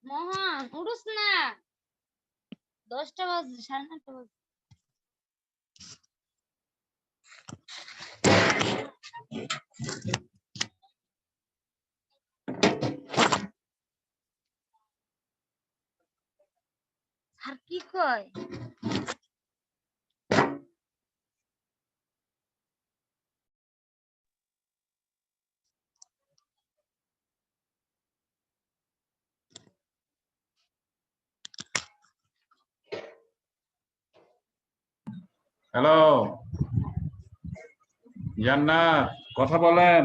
মোহন উঠুস না, 10টা বাজে, 9:30 বাজে। আর কি কয়? হ্যালো জান্নাত, কথা বলেন।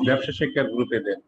ব্যবসা শিক্ষার গ্রুপে দেন।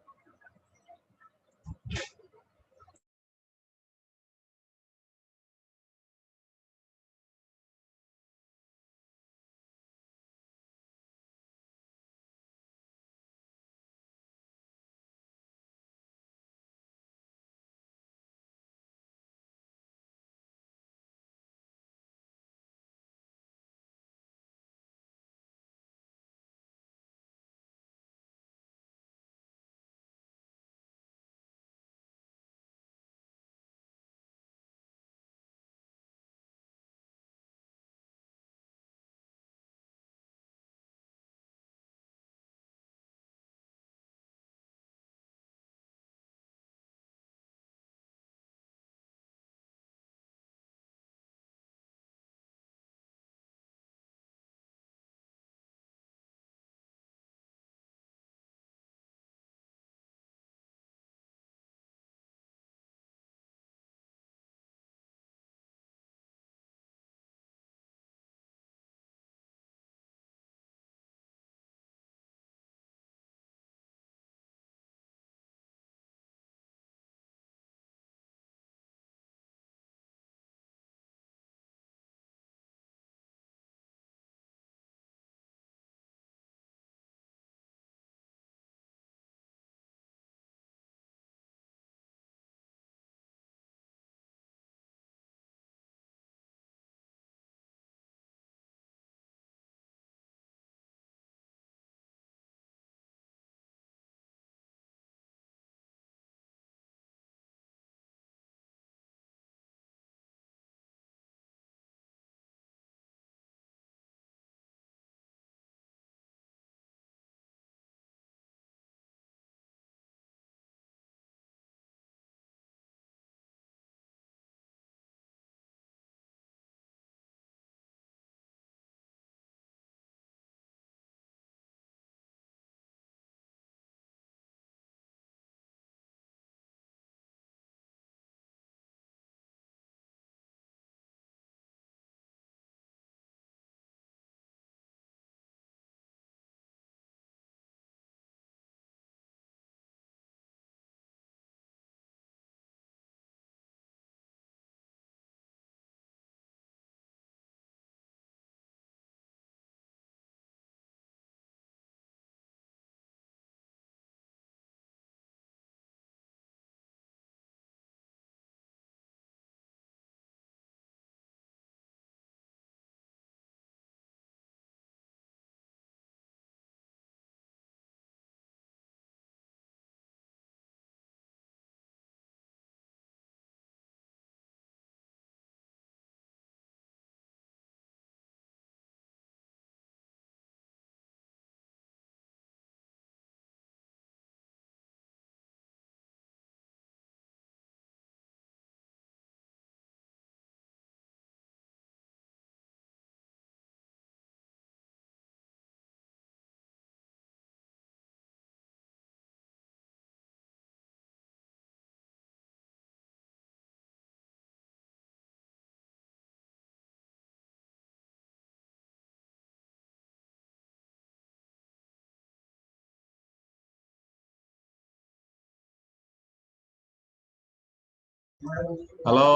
হ্যালো,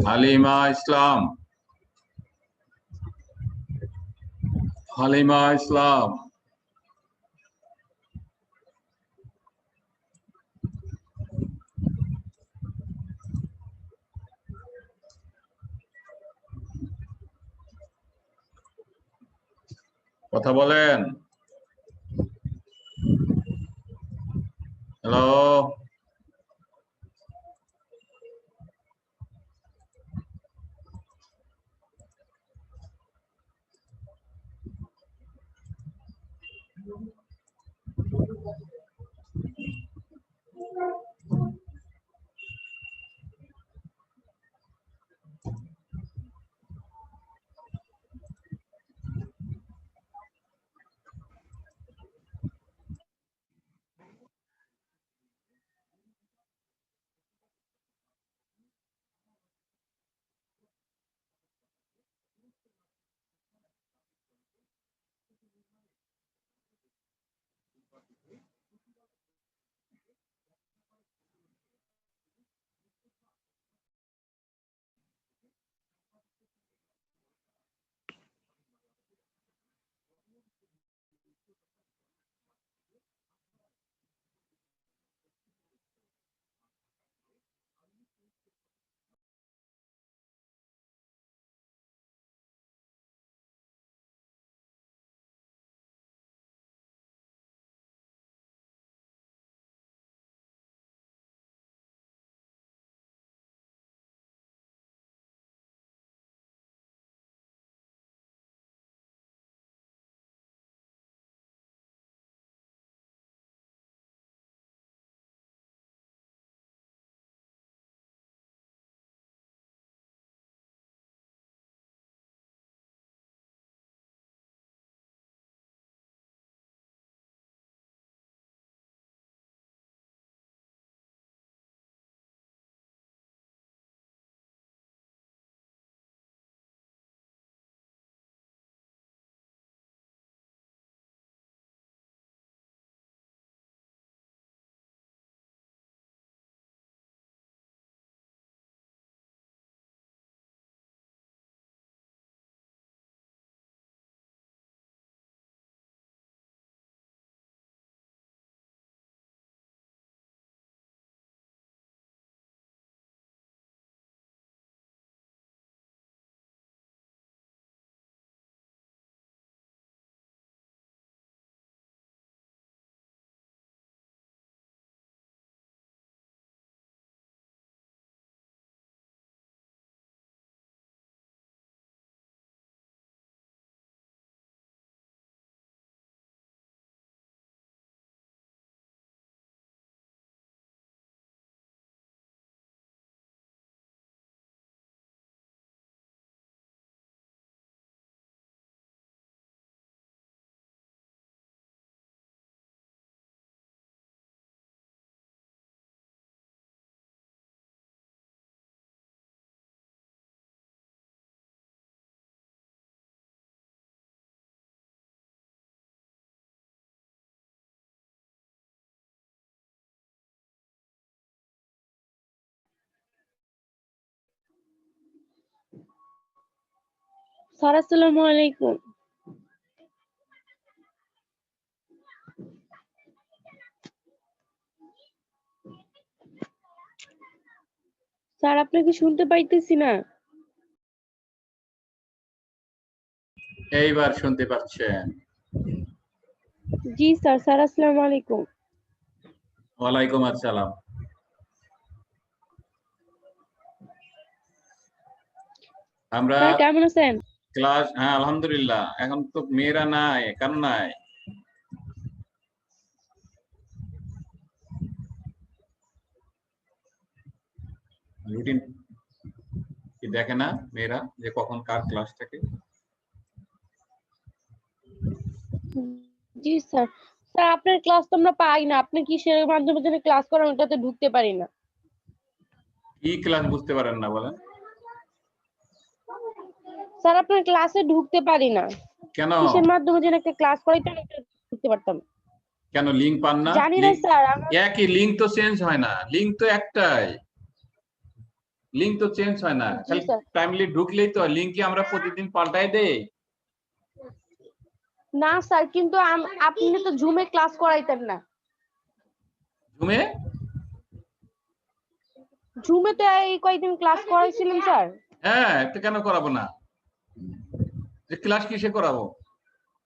হালিমা ইসলাম। হালিমা ইসলাম। কথা বলেন। হ্যালো, স্যার আসসালামু আলাইকুম। স্যার আপনাকে শুনতে পাইতেছি না। এইবার শুনতে পাচ্ছেন? জি স্যার। স্যার আসসালামু আলাইকুম। ওয়ালাইকুম আসসালাম। আমরা স্যার কেমন আছেন? ক্লাস, হ্যাঁ আলহামদুলিল্লাহ। এখন তো মেয়েরা নাই, কেন নাই? রুটিন কি দেখে না মেয়েরা যে কখন কার ক্লাস থাকে? জি স্যার। স্যার আপনার ক্লাস তো আমরা পাই না। আপনি কিসের মাধ্যমে যেন ক্লাস করান ওটাতে ঢুকতে পারি না। কি ক্লাস বুঝতে পারেন না বলেন? স্যার আপনার ক্লাসে ঢুকতে পারি না। কেন? কিসের মাধ্যমে যেন একটা ক্লাস করাইতেন ওটা ঢুকতে পারতাম। কেন লিঙ্ক পান না? জানি না স্যার, একই লিঙ্ক তো চেঞ্জ হয় না, লিঙ্ক তো একটাই, লিঙ্ক তো চেঞ্জ হয় না, জি খালি স্যার। টাইমলি ঢুকলেই তো। লিঙ্ক কি আমরা প্রতিদিন পাল্টাই দেই? না স্যার, কিন্তু আপনি তো জুমে ক্লাস করাইতেন না। জুমে? জুমে তো এই কয়েকদিন ক্লাস করাইছিলেন স্যার। হ্যাঁ, এটা কেন করাবো না? যে ক্লাস কিসে করাবো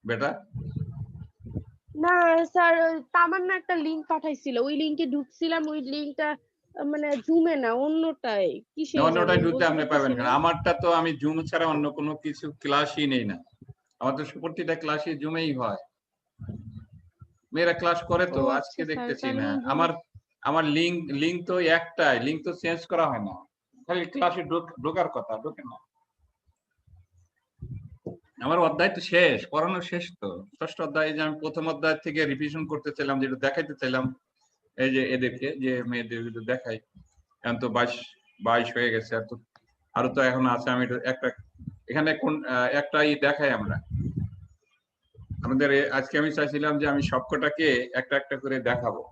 বেটা? না স্যার, তামান্না একটা লিংক পাঠাইছিল, ওই লিংকে ঢুকছিলাম, ওই লিংকটা মানে জুমে না অন্যটাই, কিসে অন্যটাই জানি ঢুকতে বলতে আপনি পারতেছি পাবেন না। কেন? আমারটা তো আমি জুম ছাড়া অন্য কোনো কিছু ক্লাসই নেই না, আমার তো প্রতিটা ক্লাসই জুমেই হয়। মেয়েরা ক্লাস করে ও তো, আচ্ছা আজকে স্যার, দেখতেছি তাহলে না। আমি আমার আমার লিঙ্ক তো একটাই, লিঙ্ক তো চেঞ্জ করা হয় না, খালি ক্লাসে ঢোকার কথা, ঢোকে না। আমার অধ্যায় তো শেষ, পড়ানো শেষ তো। ষষ্ঠ অধ্যায়, যে আমি প্রথম অধ্যায় থেকে রিভিশন করতে চাইলাম, যেটা দেখাইতে চাইলাম এই যে এদেরকে, যে মেয়েদের দেখাই, এখন তো 22 হয়ে গেছে, আর তো আরো তো এখন আছে। আমি একটা এখানে কোন একটাই দেখাই আমরা আমাদের। আজকে আমি চাইছিলাম যে আমি সবকটাকে একটা একটা করে দেখাবো।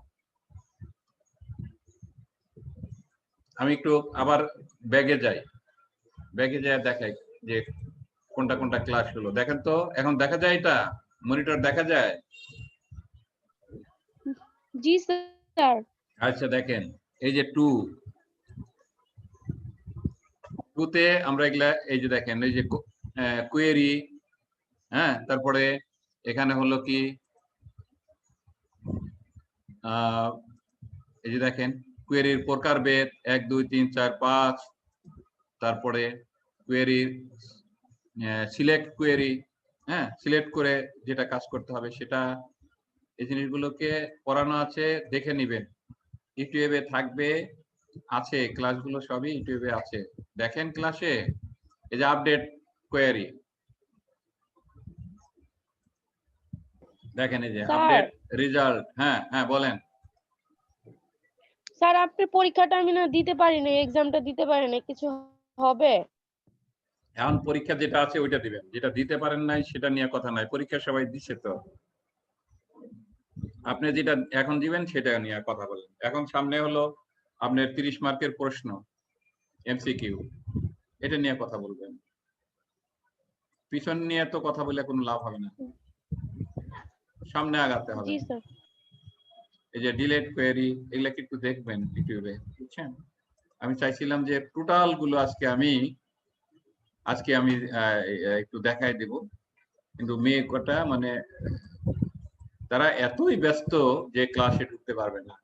আমি একটু আবার ব্যাগে যাই দেখাই যে কোনটা কোনটা ক্লাস হলো। দেখেন তো, এখন দেখা যায়, এটা মনিটর দেখা যায়? জি স্যার। আচ্ছা দেখেন, এই যে 2 তে আমরা এগুলা, এই যে দেখেন, এই যে কোয়েরি, হ্যাঁ, তারপরে এখানে হলো কি এই যে দেখেন কোয়েরির প্রকারভেদ 1 2 3 4 5, তারপরে কোয়েরির সিলেক্ট কোয়েরি, হ্যাঁ, সিলেক্ট করে যেটা কাজ করতে হবে সেটা, এই জিনিসগুলোকে পড়ানো আছে, দেখে নিবেন। ইউটিউবে থাকবে, আছে ক্লাসগুলো, সবই ইউটিউবে আছে, দেখেন ক্লাসে। এই যে আপডেট কোয়েরি, দেখেন এই যে আপডেট রেজাল্ট। হ্যাঁ হ্যাঁ বলেন। স্যার, আপনার পরীক্ষাটা আমি না দিতে পারিনি, এক্সামটা দিতে পারিনি, কিছু হবে? এখন পরীক্ষা যেটা আছে ওইটা দিবেন, যেটা দিতে পারেন নাই সেটা নিয়ে কথা নাই, পরীক্ষা সবাই দিচ্ছে তো। আপনি যেটা এখন দিবেন সেটা নিয়ে কথা বলেন। এখন সামনে হলো আপনার 30 মার্কের প্রশ্ন, এমসিকিউ, এটা নিয়ে কথা বলবেন। পিছন নিয়ে তো কথা বলে কোনো লাভ হবে না, সামনে আগাতে হবে। জি স্যার। এই যে ডিলেট কোয়েরি, এগুলা একটু দেখবেন ইউটিউবে, বুঝছেন? আমি চাইছিলাম যে টোটাল গুলো আজকে আমি একটু দেখাই দেব, কিন্তু মেয়ে কটা মানে তারা এতই ব্যস্ত যে ক্লাসে ঢুকতে পারবে না।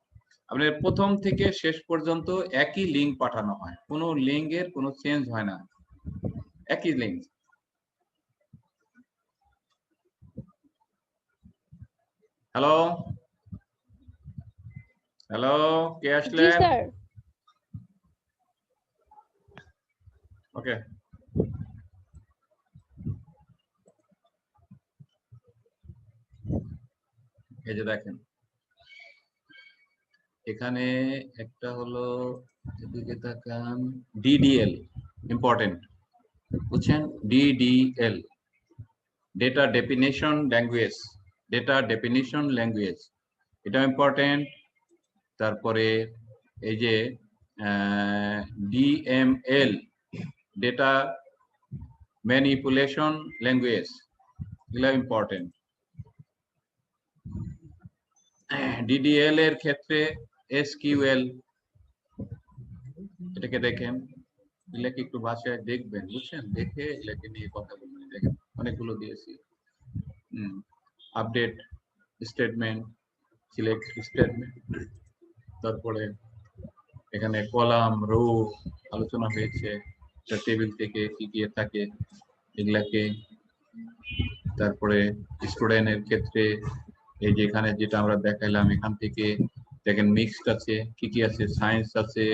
আপনার প্রথম থেকে শেষ পর্যন্ত একই লিঙ্ক পাঠানো হয়, কোনো লিঙ্কের কোনো চেঞ্জ হয় না, একই লিঙ্ক। হ্যালো হ্যালো, কে জি আসলেন? স্যার। ওকে, এই যে দেখেন এখানে একটা হলো, এদিকে তাকান, ডিডিএল ইম্পর্টেন্ট, বুঝছেন? DDL, data definition language, data definition language, এটা ইম্পর্টেন্ট। তারপরে এই যে ডিএমএল, ডেটা ম্যানিপুলেশন ল্যাঙ্গুয়েজ, এগুলো ইম্পর্টেন্ট। ডিডিএল এর ক্ষেত্রে এসকিউএল, এটাকে দেখেন, এগুলাকে একটু ভাষায় দেখবেন, বুঝছেন? দেখে এগুলাকে নিয়ে কথা বলবেন। দেখেন অনেকগুলো দিয়েছি, আপডেট স্টেটমেন্ট, সিলেক্ট স্টেটমেন্ট, তারপরে এখানে কলাম রো আলোচনা হয়েছে, টেবিল থেকে কি কি থাকে এগুলাকে। তারপরে স্টুডেন্টের ক্ষেত্রে এই যে এখানে যেটা আমরা দেখাইলাম, এখান থেকে দেখেন মিক্সড আছে, কি কি আছে, সায়েন্স আছে,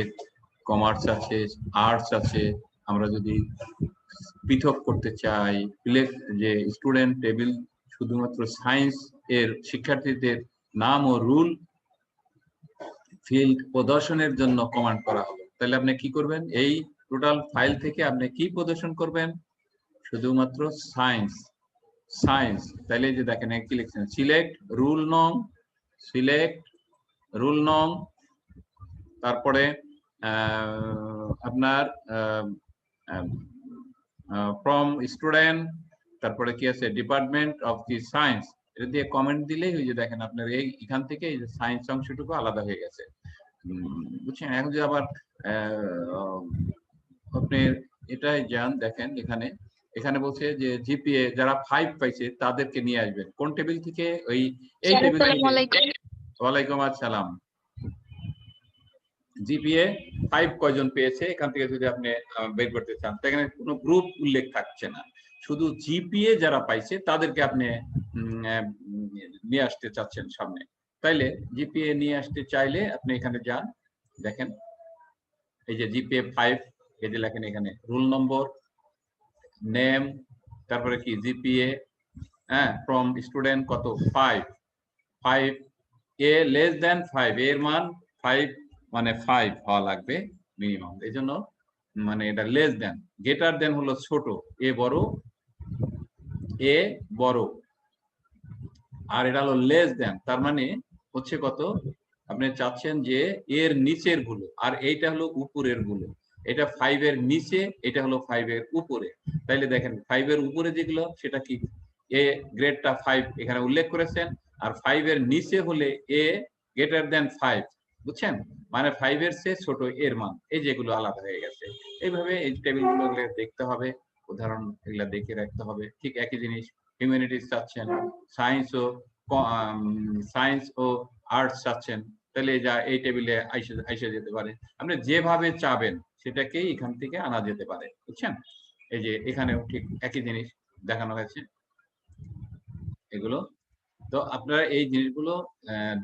কমার্স আছে, আর্টস আছে। আমরা যদি পৃথক করতে চাই, যে স্টুডেন্ট টেবিল শুধুমাত্র সায়েন্স এর শিক্ষার্থীদের নাম ও রুল ফিল্ড প্রদর্শনের জন্য কমান্ড করা হবে, তাহলে আপনি কি করবেন? এই টোটাল ফাইল থেকে আপনি কি প্রদর্শন করবেন? শুধুমাত্র সায়েন্স। তাইলে যে দেখেন কি লিখছেন, সিলেক্ট রুল নং সিলেক্ট রুল নং, তারপরে আপনার ফ্রম স্টুডেন্ট, তারপরে কি আছে ডিপার্টমেন্ট অফ দি সায়েন্স, এটা দিয়ে কমেন্ট দিলেই ওই যে দেখেন আপনার এখান থেকে এই যে সায়েন্স অংশটুকু আলাদা হয়ে গেছে। বুঝছেন? এখন যে আবার আপনি এটাই যান, দেখেন এখানে এখানে বলছে যে জিপিএ যারা 5 পাইছে তাদেরকে নিয়ে আসবেন কোন টেবিল থেকে, ওই এই টেবিল থেকে। ওয়ালাইকুম আসসালাম। জিপিএ 5 কয়জন পেয়েছে এখান থেকে যদি আপনি বের করতে চান, এখানে কোনো গ্রুপ উল্লেখ থাকছে না, শুধু জিপিএ যারা পাইছে তাদেরকে আপনি নিয়ে আসতে চাচ্ছেন সামনে। তাইলে জিপিএ নিয়ে আসতে চাইলে আপনি এখানে যান, দেখেন এই যে জিপিএ 5, এই যে লেখেন এখানে রুল নম্বর, নেম, তারপরে কি জিপিএ, হ্যাঁ, ফ্রম স্টুডেন্ট কত 5, এ লেস দেন 5, এর মান 5 মানে 5 হওয়া লাগবে মিনিমাম, এই জন্য মানে এটা লেস দেন, গ্রেটার দেন হলো ছোট, এ বড়, এ বড়, আর এটা হলো লেস দেন, তার মানে হচ্ছে কত, আপনি চাচ্ছেন যে এর নিচের গুলো, আর এইটা হলো উপরের গুলো, এটা 5 এর নিচে, এটা হলো 5 এর উপরে। তাইলে দেখেন 5 এর উপরে যেগুলো সেটা কি, এ গ্রেডটা 5 এখানে উল্লেখ করেছেন, আর 5 এর নিচে হলে এ গ্রেটার দেন 5, বুঝছেন? মানে 5 এর চেয়ে ছোট এর মান, এই যেগুলো আলাদা হয়ে গেছে। এইভাবে এই টেবিলগুলো দেখতে হবে, উদাহরণ এগুলা দেখে রাখতে হবে। ঠিক একই জিনিস হিউম্যানিটিস চাচ্ছেন, সায়েন্স ও আর্টস চাচ্ছেন, তাহলে যা এই টেবিলে আইসা যেতে পারে। আপনি যেভাবে চাবেন সেটাকেই এখান থেকে আনা যেতে পারে, বুঝছেন? এই যে এখানেও ঠিক একই জিনিস দেখানো হয়েছে এগুলো। তো আপনারা এই জিনিসগুলো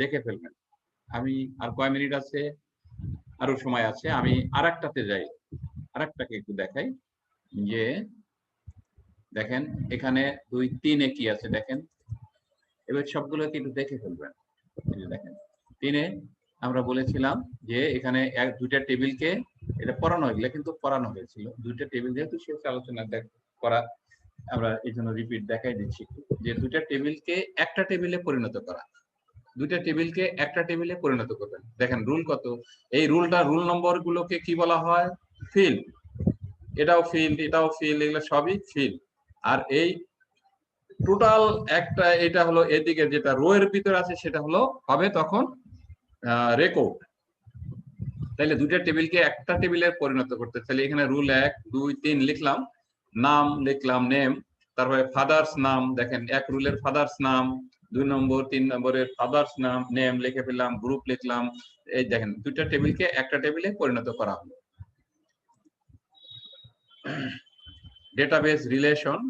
দেখে ফেলবেন। আমি আর কয় মিনিট আছে, আরো সময় আছে, আমি আরেকটাতে যাই, আরেকটাকে একটু দেখাই। যে দেখেন এখানে 2, 3 এ কি আছে দেখেন, এবার সবগুলোকে একটু দেখে ফেলবেন। এই যে দেখেন 3 এ আমরা বলেছিলাম যে এখানে দুইটা টেবিলকে, এটা পড়ানো হয়েছিল, কিন্তু পড়ানো হয়েছিল দুইটা টেবিল, যেহেতু শেষ আলোচনা করা, আমরা এই জন্য রিপিট দেখাই দিচ্ছি যে দুইটা টেবিলকে একটা টেবিলে পরিণত করা, দুইটা টেবিলকে একটা টেবিলে পরিণত করবেন। দেখেন রুল কত, এই রুলটা, রুল নম্বর গুলোকে কি বলা হয়, ফিল্ড, এটাও ফিল্ড, এটাও ফিল্ড, এগুলো সবই ফিল্ড। আর এই টোটাল একটা, এটা হলো এদিকে যেটা রো এর ভিতরে আছে সেটা হলো হবে তখন রেকর্ড। তাহলে দুইটা টেবিলকে একটা টেবিলে পরিণত করতে, তাহলে এখানে রুল 1, 2, 3 লিখলাম, নাম লিখলাম নেম, তারপরে ফাদার্স নাম, দেখেন এক রুলের ফাদার্স নাম, 2 নম্বর 3 নম্বরের ফাদার্স নাম নেম লিখে ফেললাম, গ্রুপ লিখলাম। এই দেখেন দুইটা টেবিলকে একটা টেবিলে পরিণত করা হলো। ডেটাবেস রিলেশন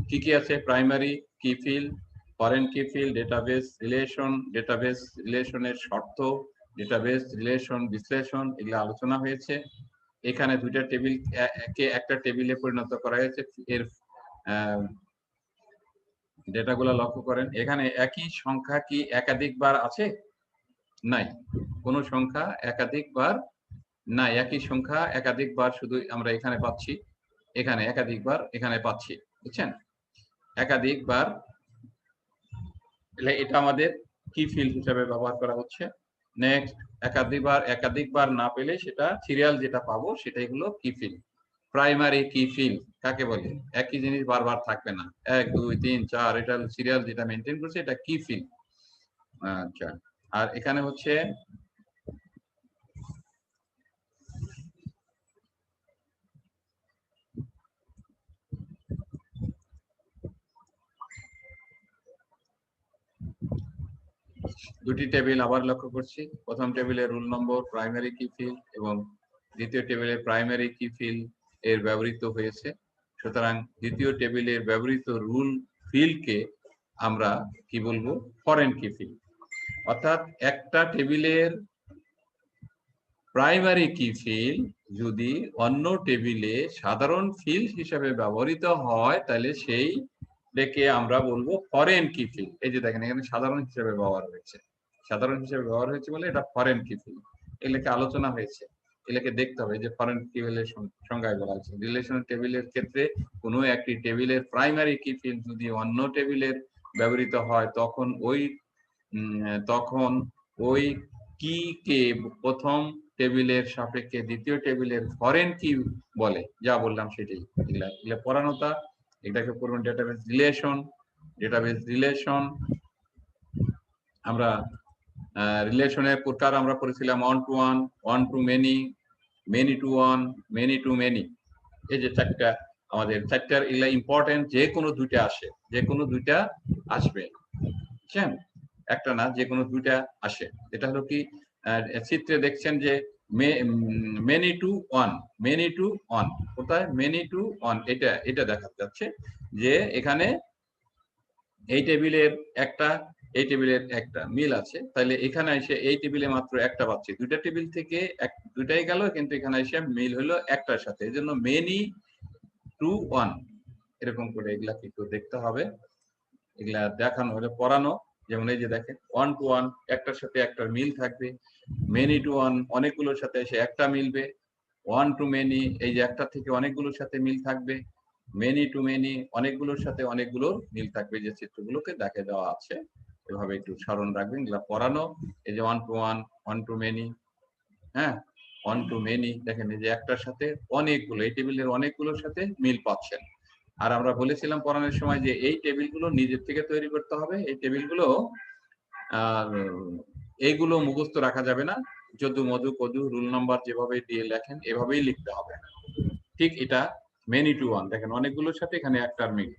কি কি আছে, প্রাইমারি কি ফিল্ড, ফরেন কি ফিল্ড, ডেটাবেস রিলেশনের শর্ত, ডেটাবেস রিলেশন বিশ্লেষণ, এগুলো আলোচনা হয়েছে। এখানে দুইটা টেবিল কে একটা টেবিলে পরিণত করা হয়েছে, এর ডেটাগুলো লক্ষ্য করেন। এখানে একই সংখ্যা কি একাধিকবার আছে, নাই, কোন সংখ্যা একাধিকবার নাই, একই সংখ্যা একাধিকবার শুধু আমরা এখানে পাচ্ছি, এখানে একাধিকবার এখানে পাচ্ছি, বুঝছেন? একাধিকবার, এটা আমাদের কি ফিল্ড হিসাবে ব্যবহার করা হচ্ছে। নেক্সট, একাধিকবার না পেলে সেটা সিরিয়াল যেটা পাবো সেটাই হলো কি ফিল্ড। প্রাইমারি কি ফিল্ড কাকে বলে, একই জিনিস বারবার থাকবে না, 1, 2, 3, 4, এটা সিরিয়াল যেটা মেনটেন করছে এটা কি ফিল্ড। আচ্ছা, আর এখানে হচ্ছে দুটি টেবিল আবার লক্ষ্য করছি। প্রথম টেবিলে রুল নম্বর, প্রাইমারি কি ফিল্ড, এবং দ্বিতীয় টেবিলে প্রাইমারি কি ফিল্ড এর ব্যবহৃত হয়েছে। সুতরাং দ্বিতীয় টেবিলে ব্যবহৃত রুল ফিল্ডকে আমরা কি বলবো, ফরেন কি ফিল্ড। অর্থাৎ একটা টেবিলের প্রাইমারি কি ফিল্ড যদি অন্য টেবিলে সাধারণ ফিল্ড হিসেবে ব্যবহৃত হয় তাহলে সেই ডেকে আমরা বলবো ফরেন কি ফিল্ড। এই যে দেখেন এখানে সাধারণ হিসেবে ব্যবহার হয়েছে, সাধারণ হিসেবে ব্যবহার হয়েছে বলে এটা ফরেন কি ফিল্ড। এগুলোকে আলোচনা হয়েছে, এগুলোকে দেখতে হবে যে ফরেন টেবিলের সংজ্ঞায় বলা হয়েছে। রিলেশন টেবিলের ক্ষেত্রে কোনো একটি টেবিলের প্রাইমারি কি ফিল্ড যদি অন্য টেবিলের ব্যবহৃত হয় তখন ওই তখন ওই কি কে প্রথম টেবিলের সাপেক্ষে দ্বিতীয় টেবিলের ফরেন কি বলে, যা বললাম সেটাই। এগুলা পড়ানোটা, এটাকে পড়বেন ডেটাবেস রিলেশন। ডেটাবেস রিলেশন আমরা রিলেশনের প্রকার আমরা পড়েছিলাম one to one, one to many, many to one, many to many. এই যে চারটা আমাদের চারটার এগুলা ইম্পর্টেন্ট, যে কোনো দুইটা আসে, যে কোনো দুইটা আসবে, বুঝছেন? একটা না, যে কোনো দুইটা আসে। এটা হলো কি চিত্রে দেখছেন যে many to one, many to one, কোথায় মেনি টু ওয়ান, এটা দেখা যাচ্ছে যে এখানে এই টেবিলের একটা, এই টেবিলের একটা মিল আছে। তাহলে এখানে এসে এই টেবিলে মাত্র একটা পাচ্ছি, দুইটা টেবিল থেকে দুইটাই গেল, কিন্তু এখানে এসে মিল হলো একটার সাথে, এই জন্য মেনি টু ওয়ান এরকম করে এগুলা একটু দেখতে হবে। এগুলা দেখানো হলে পড়ানো, যেমন এই যে দেখেন ওয়ান টু ওয়ান একটার সাথে একটার মিল থাকবে, মেনি টু ওয়ান অনেকগুলোর সাথে এসে একটা মিলবে, ওয়ান টু মেনি এই যে একটা থেকে অনেকগুলোর সাথে মিল থাকবে, মেনি টু মেনি অনেকগুলোর সাথে অনেকগুলোর মিল থাকবে, যে চিত্রগুলোকে দেখে দেওয়া আছে। এভাবে একটু স্মরণ রাখবেন, এগুলা পড়ানো। এই যে one to one, one to many, হ্যাঁ ওয়ান টু মেনি, দেখেন এই যে একটার সাথে অনেকগুলো, এই টেবিলের অনেকগুলোর সাথে মিল পাচ্ছেন। আর আমরা বলেছিলাম পড়ানোর সময় যে এই টেবিলগুলো নিজের থেকে তৈরি করতে হবে, এই টেবিলগুলো আর এইগুলো মুখস্থ রাখা যাবে না, যদু মধু কদু রুল নাম্বার যেভাবে দিয়ে লেখেন এভাবেই লিখতে হবে। ঠিক এটা মেনি টু ওয়ান, দেখেন অনেকগুলোর সাথে এখানে একটার মিল।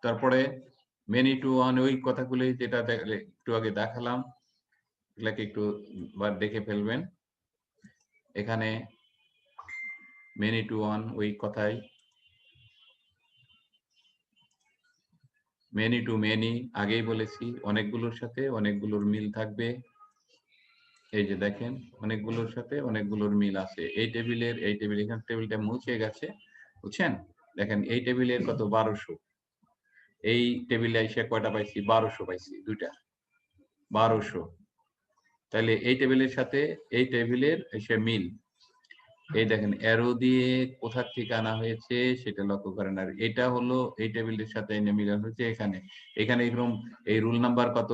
তারপরে মেনি টু ওয়ান ওই কথাগুলি যেটা একটু আগে দেখালাম, এগুলাকে একটু দেখে ফেলবেন। এখানে মেনি টু ওয়ান ওই কথাই, মেনি টু মেনি আগেই বলেছি, অনেকগুলোর সাথে অনেকগুলোর মিল থাকবে। এই যে দেখেন অনেকগুলোর সাথে অনেকগুলোর মিল আছে, এই টেবিলের এই টেবিল, এখানে টেবিলটা মুছে গেছে, বুঝছেন? দেখেন এই টেবিলের কত 1200, এই টেবিলে এসে কয়টা পাইছি 1200 পাইছি, দুইটা 1200। তাহলে এই টেবিলের সাথে এই টেবিলের এসে মিল, এই দেখেন অ্যারো দিয়ে কোথা থেকে আনা হয়েছে সেটা লক্ষ্য করেন। আর এটা হলো এই টেবিলের সাথে এনে মিলানো হয়েছে এখানে, এখানে এরকম এই রুল নাম্বার কত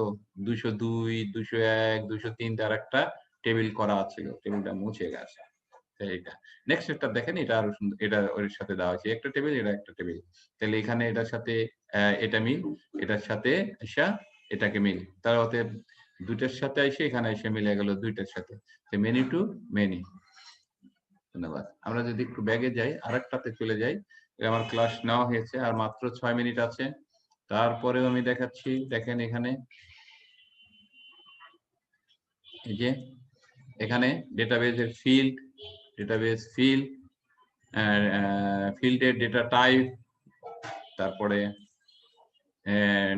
202, 201, 203 তার একটা টেবিল করা আছে, টেবিলটা মুছে গেছে। এইটা নেক্সট একটা দেখেন, এটা আরো সুন্দর, এটা ওর সাথে দেওয়া আছে একটা টেবিল, এটা একটা টেবিল। তাহলে এখানে এটার সাথে এটা মিল, এটার সাথে এসা এটাকে মিল, তার অতএব দুইটার সাথে এসে এখানে এসে মিলে গেল দুইটার সাথে, মেনি টু মেনি। ধন্যবাদ। আমরা যদি একটু ব্যাগে যাই, আরেকটাতে চলে যাই, আমার ক্লাস নেওয়া হয়েছে আর মাত্র 6 মিনিট আছে, তারপরেও আমি দেখাচ্ছি। দেখেন এখানে এই যে এখানে ডেটাবেজের ফিল্ড, ডেটাবেজ ফিল্ড, ফিল্ডের ডেটা টাইপ, তারপরে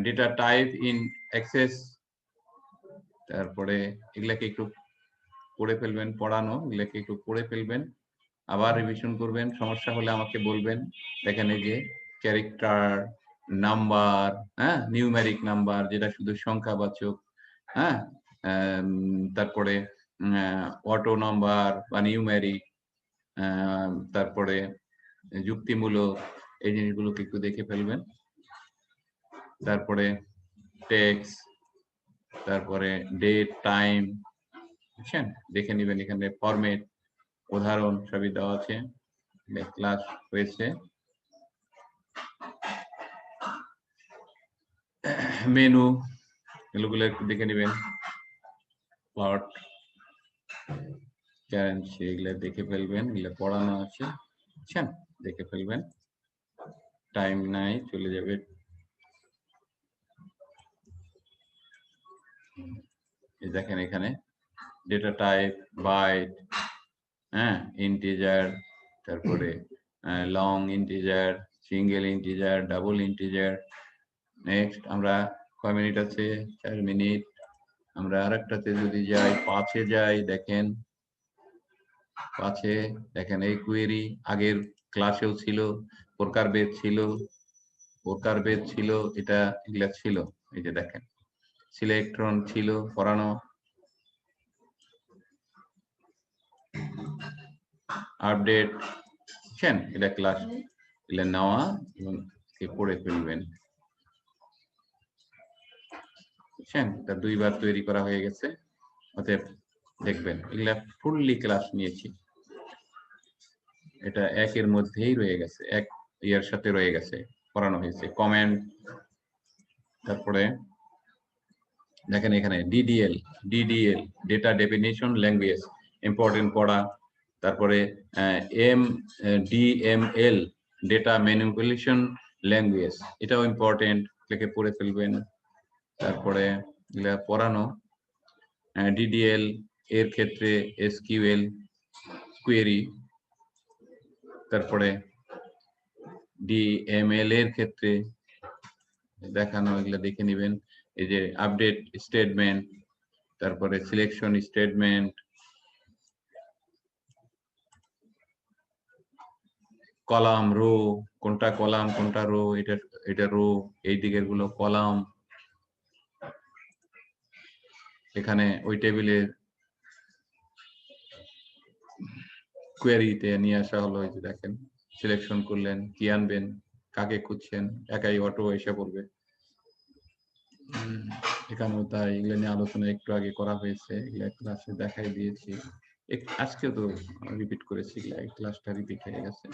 ডেটা টাইপ ইন অ্যাক্সেস, তারপরে এগুলাকে একটু পড়ে ফেলবেন, পড়ানো এগুলাকে একটু পড়ে ফেলবেন, আবার রিভিশন করবেন, সমস্যা হলে আমাকে বলবেন। দেখেন এই যে ক্যারেক্টার, নাম্বার, হ্যাঁ নিউমেরিক নাম্বার যেটা শুধু সংখ্যাবাচক, হ্যাঁ তারপরে অটো নাম্বার বা নিউমেরিক, তারপরে যুক্তিমূলক, এই জিনিসগুলোকে একটু দেখে ফেলবেন। তারপরে টেক্সট, তারপরে ডেট টাইম, বুঝছেন? দেখে নেবেন, এখানে ফরম্যাট উদাহরণ সবই দেওয়া আছে, ক্লাস হয়েছে। মেনু এগুলো একটু দেখে নেবেন, প্লট, কারেন্সি এগুলো দেখে ফেলবেন, এগুলো পড়ানো আছে, বুঝছেন? দেখে ফেলবেন, টাইম নাই চলে যাবে। দেখেন এখানে ডেটা টাইপ বাইট, হ্যাঁ ইন্টিজার, তারপরে long integer, single integer, double integer. Next আমরা কয় মিনিট আছে? 4 মিনিট। আমরা আরেকটাতে যদি যাই, 5-এ যাই, দেখেন 5-এ দেখেন এই কোয়েরি আগের ক্লাসেও ছিল, প্রকারভেদ ছিল, প্রকারভেদ ছিল, এটা এগুলা ছিল। এই যে দেখেন সিলেক্ট্রন ছিল পড়ানো, আপডেট, বুঝছেন? এটা ক্লাস এগুলো নেওয়া এবং পড়ে ফেলবেন। বুঝছেন? তা 2 বার তৈরি করা হয়ে গেছে। অতএব দেখবেন এগুলা ফুললি ক্লাস নিয়েছি। এটা 1 এর মধ্যেই রয়ে গেছে, 1 ইয়ার সাথে রয়ে গেছে, পড়ানো হয়েছে। কমেন্ট, তারপরে দেখেন এখানে DDL data definition language important পড়া। তারপরে ডিএমএল ডেটা ম্যানিপুলেশন ল্যাঙ্গুয়েজ, এটাও ইম্পর্টেন্ট, লিখে পড়ে ফেলবেন। তারপরে এগুলা পড়ানো। ডিডিএল এর ক্ষেত্রে এসকিউএল কোয়েরি, তারপরে ডিএমএল এর ক্ষেত্রে দেখানো, এগুলা দেখে নেবেন। এই যে আপডেট স্টেটমেন্ট, তারপরে সিলেকশন স্টেটমেন্ট, কলাম রো, কোনটা কলাম কোনটা রো, এটা রো, এই দিকের গুলো কলাম। এখানে ওই টেবিলের কোয়েরিতে নিয়ে আসা হলো। এই যে দেখেন সিলেকশন করলেন, কি আনবেন, কাকে খুঁজছেন, একাই অটো এসে পড়বে। এখানেও তাই, এগুলো নিয়ে আলোচনা একটু আগে করা হয়েছে, এগুলো ক্লাসে দেখাই দিয়েছি। আজকে তো রিপিট করেছি, এই ক্লাসটা রিপিট হয়ে গেছে।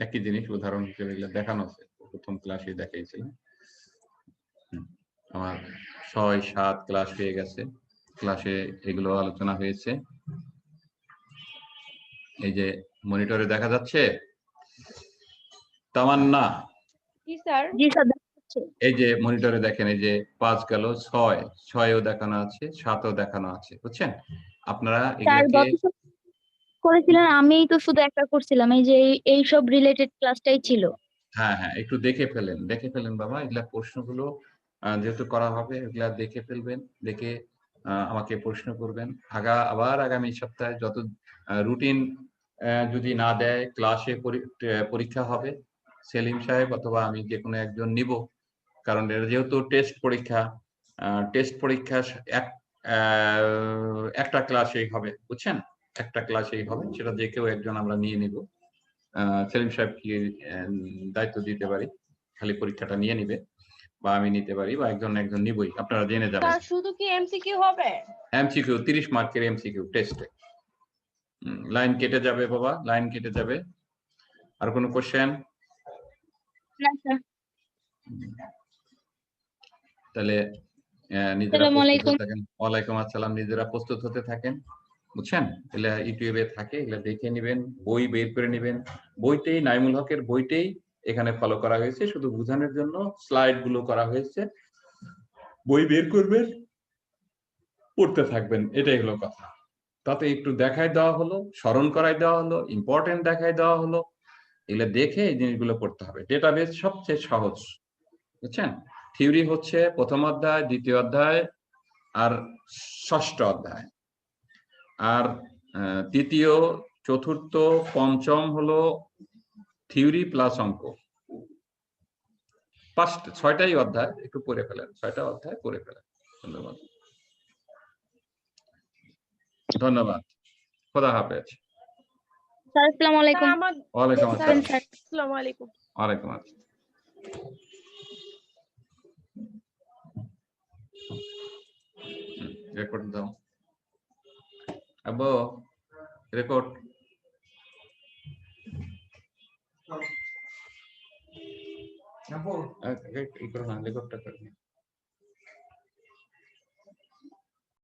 একই জিনিস উদাহরণ হিসেবে এগুলো দেখানো আছে, প্রথম ক্লাসে দেখাইছিলাম। আমার 6-7 ক্লাস হয়ে গেছে, ক্লাসে এগুলো আলোচনা হয়েছে। এই যে মনিটরে দেখা যাচ্ছে তামান্না, জি স্যার। জি স্যার দেখাচ্ছে। এই যে মনিটরে দেখেন, এই যে 5 গেল, 6ও দেখানো আছে, 7ও দেখানো আছে। বুঝছেন? আপনারা স্যার এগুলাকে গত করেছিলেন, আমিই তো শুধু একটা করছিলাম, এই যে এই সব রিলেটেড ক্লাসটাই ছিল। হ্যাঁ একটু দেখে ফেলেন বাবা, এগুলা প্রশ্নগুলো যেহেতু করা হবে, এগুলা দেখে ফেলবেন, দেখে আমাকে প্রশ্ন করবেন। আবার আগামী সপ্তাহে যত রুটিন যদি না দেয়, ক্লাসে পরীক্ষা হবে, সেলিম সাহেব অথবা আমি যে কোনো একজন নিব, কারণ এটা যেহেতু টেস্ট পরীক্ষা, একটা ক্লাসেই হবে। বুঝছেন? একটা ক্লাসেই হবে, সেটা যে কেউ একজন আমরা নিয়ে নিব। সেলিম সাহেবকে দায়িত্ব দিতে পারি, খালি পরীক্ষাটা নিয়ে নিবে, বা আমি নিতে পারি, বা একজন নিবই, আপনারা জেনে যাবেন। স্যার শুধু কি এমসিকিউ হবে? এমসিকিউ 30 মার্কের এমসিকিউ টেস্টে। লাইন কেটে যাবে বাবা, লাইন কেটে যাবে। আর কোনো কোশ্চেন? না স্যার। তাহলে নিজেরা আসসালামু প্রস্তুত আলাইকুম। হতে থাকেন। ওয়ালাইকুম আসসালাম। নিজেরা প্রস্তুত হতে থাকেন। বুঝছেন? এগুলা ইউটিউবে থাকে, এগুলা দেখে নেবেন, বই বের করে নেবেন। বইতেই নাইমুল হকের বইতেই এখানে ফলো করা হয়েছে, শুধু বোঝানোর জন্য স্লাইড গুলো করা হয়েছে। বই বের করবেন, পড়তে থাকবেন, এটাই হলো কথা। তাতে একটু দেখাই দেওয়া হলো, স্মরণ করাই দেওয়া হলো, ইম্পর্টেন্ট দেখাই দেওয়া হলো। এগুলো দেখে এই জিনিসগুলো পড়তে হবে। ডেটাবেস সবচেয়ে সহজ। বুঝছেন? থিওরি হচ্ছে প্রথম অধ্যায়, দ্বিতীয় অধ্যায় আর ষষ্ঠ অধ্যায়, আর তৃতীয়, চতুর্থ, পঞ্চম হলো থিওরি প্লাস অঙ্ক। 6টাই অধ্যায়, একটু পড়ে ফেলেন, 6টা অধ্যায় পড়ে ফেলেন। ধন্যবাদ, ধন্যবাদ, খোদা হাফেজ। স্যার আসসালামু আলাইকুম। ওয়ালাইকুম আসসালাম। আসসালামু আলাইকুম। ওয়ালাইকুম আসসালাম। রেকর্ড দাও আব্বু, রেকর্ড। রেকর্ডটা করবে।